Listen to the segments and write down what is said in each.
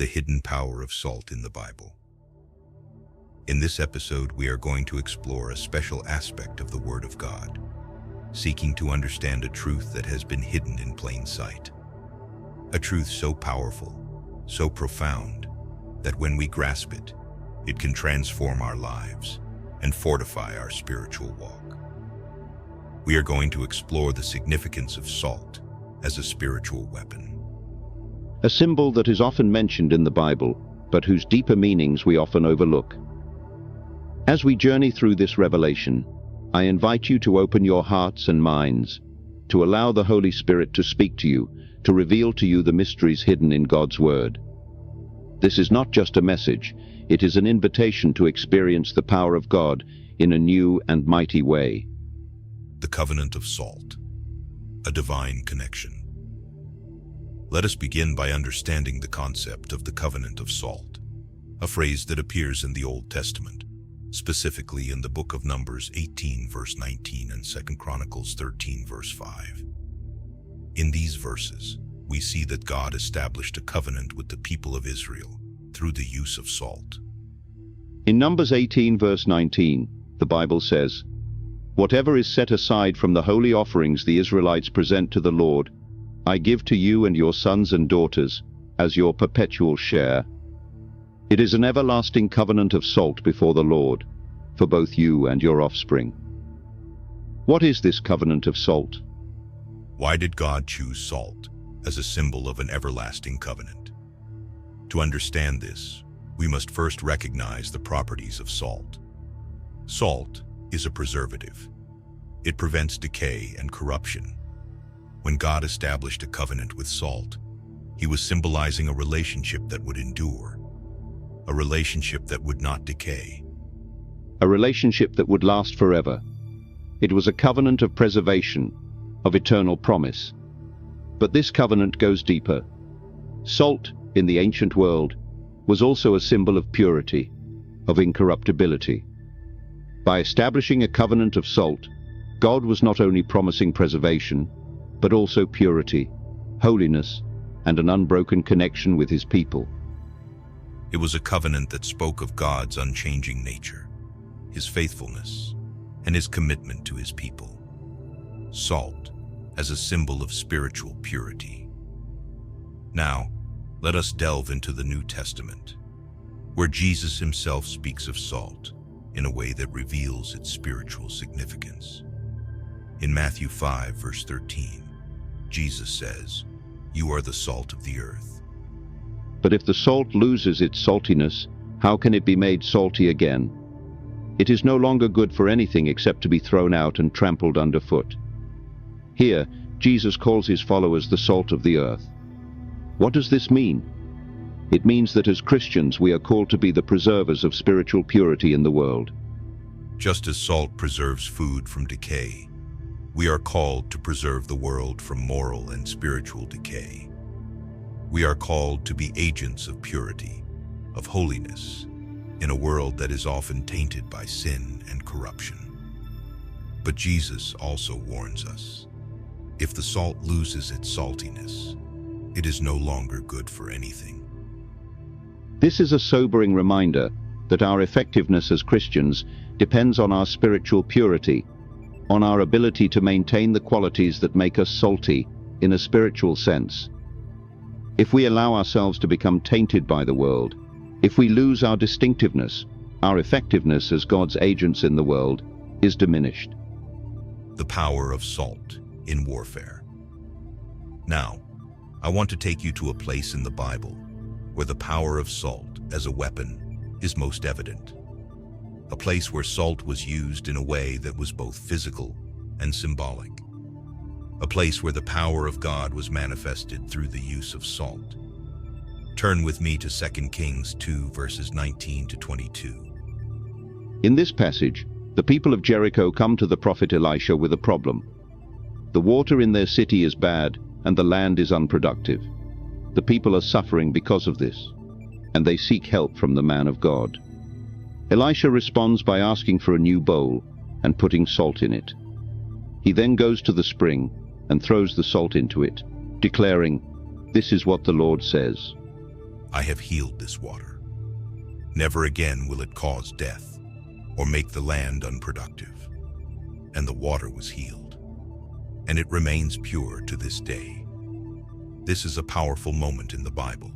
the hidden power of salt in the Bible. In this episode, we are going to explore a special aspect of the Word of God, seeking to understand a truth that has been hidden in plain sight. A truth so powerful, so profound, that when we grasp it, it can transform our lives and fortify our spiritual walk. We are going to explore the significance of salt as a spiritual weapon. A symbol that is often mentioned in the Bible, but whose deeper meanings we often overlook. As we journey through this revelation, I invite you to open your hearts and minds, to allow the Holy Spirit to speak to you, to reveal to you the mysteries hidden in God's Word. This is not just a message, it is an invitation to experience the power of God in a new and mighty way. The covenant of salt, a divine connection. Let us begin by understanding the concept of the covenant of salt, a phrase that appears in the Old Testament, specifically in the book of Numbers 18 verse 19 and 2 Chronicles 13 verse 5. In these verses, we see that God established a covenant with the people of Israel through the use of salt. In Numbers 18 verse 19, the Bible says, "Whatever is set aside from the holy offerings the Israelites present to the Lord, I give to you and your sons and daughters as your perpetual share. It is an everlasting covenant of salt before the Lord, for both you and your offspring." What is this covenant of salt? Why did God choose salt as a symbol of an everlasting covenant? To understand this, we must first recognize the properties of salt. Salt is a preservative. It prevents decay and corruption. When God established a covenant with salt, He was symbolizing a relationship that would endure, a relationship that would not decay. A relationship that would last forever. It was a covenant of preservation, of eternal promise. But this covenant goes deeper. Salt, in the ancient world, was also a symbol of purity, of incorruptibility. By establishing a covenant of salt, God was not only promising preservation, but also purity, holiness, and an unbroken connection with His people. It was a covenant that spoke of God's unchanging nature, His faithfulness, and His commitment to His people. Salt as a symbol of spiritual purity. Now, let us delve into the New Testament, where Jesus Himself speaks of salt in a way that reveals its spiritual significance. In Matthew 5, verse 13, Jesus says, "You are the salt of the earth." But if the salt loses its saltiness, how can it be made salty again? It is no longer good for anything except to be thrown out and trampled underfoot. Here, Jesus calls His followers the salt of the earth. What does this mean? It means that as Christians we are called to be the preservers of spiritual purity in the world. Just as salt preserves food from decay, we are called to preserve the world from moral and spiritual decay. We are called to be agents of purity, of holiness, in a world that is often tainted by sin and corruption. But Jesus also warns us, if the salt loses its saltiness, it is no longer good for anything. This is a sobering reminder that our effectiveness as Christians depends on our spiritual purity, on our ability to maintain the qualities that make us salty in a spiritual sense. If we allow ourselves to become tainted by the world, if we lose our distinctiveness, our effectiveness as God's agents in the world is diminished. The power of salt in warfare. Now, I want to take you to a place in the Bible where the power of salt as a weapon is most evident. A place where salt was used in a way that was both physical and symbolic. A place where the power of God was manifested through the use of salt. Turn with me to 2 Kings 2 verses 19 to 22. In this passage, the people of Jericho come to the prophet Elisha with a problem. The water in their city is bad and the land is unproductive. The people are suffering because of this, and they seek help from the man of God. Elisha responds by asking for a new bowl and putting salt in it. He then goes to the spring and throws the salt into it, declaring, "This is what the Lord says." I have healed this water. Never again will it cause death or make the land unproductive. And the water was healed, and it remains pure to this day. This is a powerful moment in the Bible,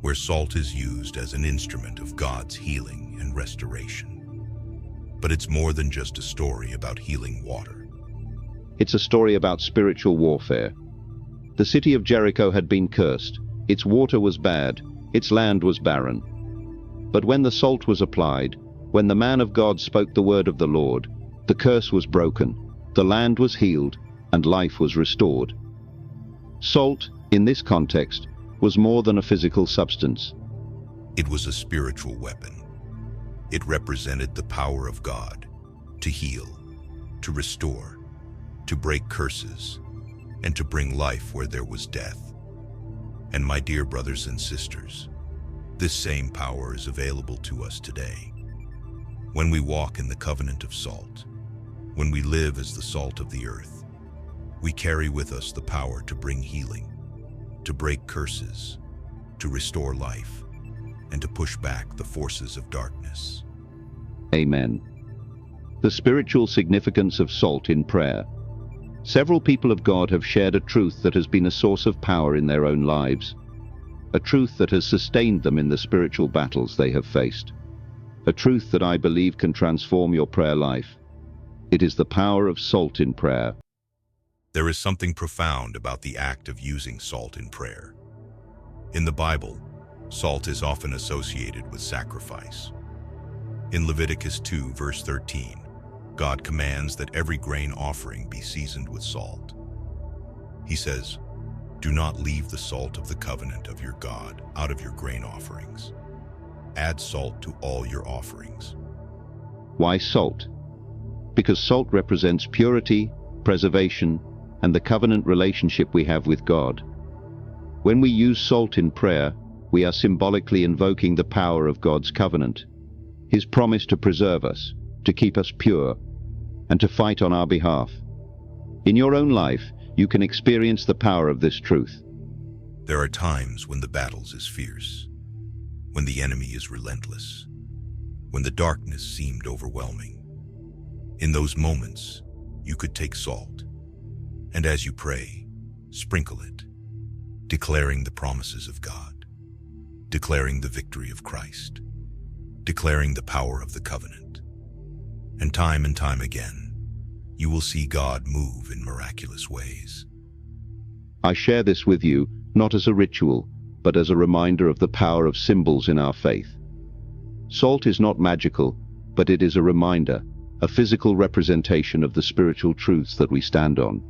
where salt is used as an instrument of God's healing and restoration. But it's more than just a story about healing water. It's a story about spiritual warfare. The city of Jericho had been cursed. Its water was bad. Its land was barren. But when the salt was applied, when the man of God spoke the word of the Lord, the curse was broken, the land was healed, and life was restored. Salt, in this context, was more than a physical substance. It was a spiritual weapon. It represented the power of God to heal, to restore, to break curses, and to bring life where there was death. And my dear brothers and sisters, this same power is available to us today. When we walk in the covenant of salt, when we live as the salt of the earth, we carry with us the power to bring healing, to break curses, to restore life, and to push back the forces of darkness. Amen. The spiritual significance of salt in prayer. Several people of God have shared a truth that has been a source of power in their own lives, a truth that has sustained them in the spiritual battles they have faced, a truth that I believe can transform your prayer life. It is the power of salt in prayer. There is something profound about the act of using salt in prayer. In the Bible, salt is often associated with sacrifice. In Leviticus 2, verse 13, God commands that every grain offering be seasoned with salt. He says, "Do not leave the salt of the covenant of your God out of your grain offerings. Add salt to all your offerings." Why salt? Because salt represents purity, preservation, and the covenant relationship we have with God. When we use salt in prayer, we are symbolically invoking the power of God's covenant, His promise to preserve us, to keep us pure, and to fight on our behalf. In your own life, you can experience the power of this truth. There are times when the battle is fierce, when the enemy is relentless, when the darkness seemed overwhelming. In those moments, you could take salt, and as you pray, sprinkle it, declaring the promises of God, declaring the victory of Christ, declaring the power of the covenant. And time again, you will see God move in miraculous ways. I share this with you, not as a ritual, but as a reminder of the power of symbols in our faith. Salt is not magical, but it is a reminder, a physical representation of the spiritual truths that we stand on.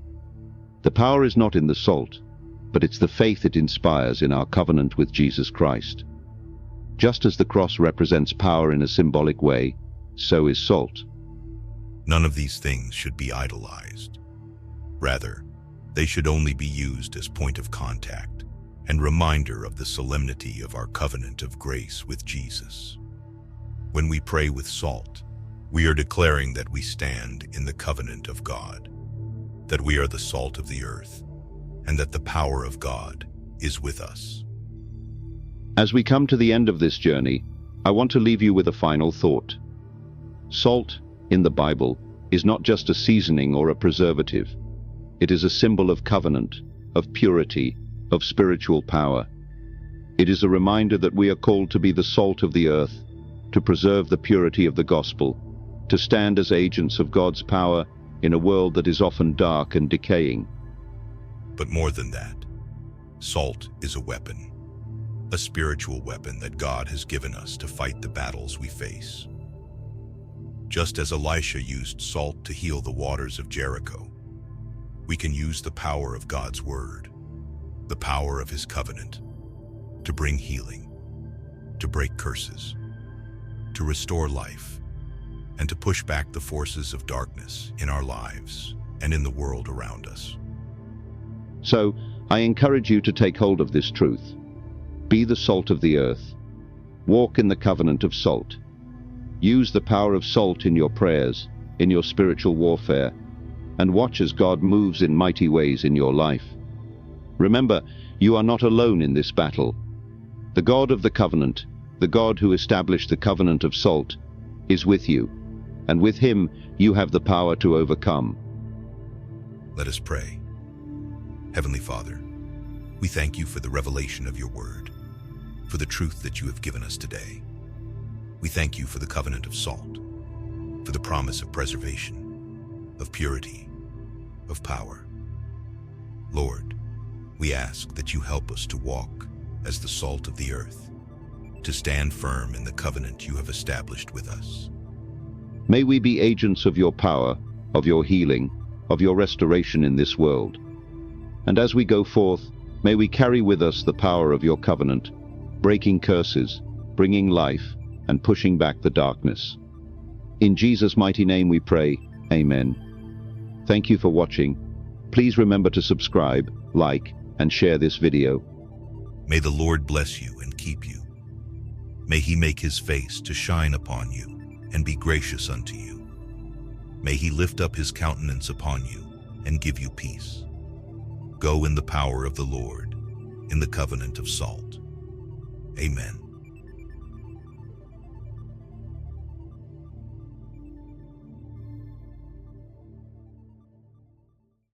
The power is not in the salt, but it's the faith it inspires in our covenant with Jesus Christ. Just as the cross represents power in a symbolic way, so is salt. None of these things should be idolized. Rather, they should only be used as point of contact and reminder of the solemnity of our covenant of grace with Jesus. When we pray with salt, we are declaring that we stand in the covenant of God, that we are the salt of the earth, and that the power of God is with us. As we come to the end of this journey, I want to leave you with a final thought. Salt, in the Bible, is not just a seasoning or a preservative. It is a symbol of covenant, of purity, of spiritual power. It is a reminder that we are called to be the salt of the earth, to preserve the purity of the gospel, to stand as agents of God's power in a world that is often dark and decaying. But more than that, salt is a weapon, a spiritual weapon that God has given us to fight the battles we face. Just as Elisha used salt to heal the waters of Jericho, we can use the power of God's word, the power of His covenant, to bring healing, to break curses, to restore life, and to push back the forces of darkness in our lives and in the world around us. So, I encourage you to take hold of this truth. Be the salt of the earth. Walk in the covenant of salt. Use the power of salt in your prayers, in your spiritual warfare, and watch as God moves in mighty ways in your life. Remember, you are not alone in this battle. The God of the covenant, the God who established the covenant of salt, is with you, and with him you have the power to overcome. Let us pray. Heavenly Father, we thank you for the revelation of your word, for the truth that you have given us today. We thank you for the covenant of salt, for the promise of preservation, of purity, of power. Lord, we ask that you help us to walk as the salt of the earth, to stand firm in the covenant you have established with us. May we be agents of your power, of your healing, of your restoration in this world. And as we go forth, may we carry with us the power of your covenant, breaking curses, bringing life, and pushing back the darkness. In Jesus' mighty name we pray, Amen. Thank you for watching. Please remember to subscribe, like, and share this video. May the Lord bless you and keep you. May he make his face to shine upon you and be gracious unto you. May he lift up his countenance upon you and give you peace. Go in the power of the Lord, in the covenant of salt. Amen.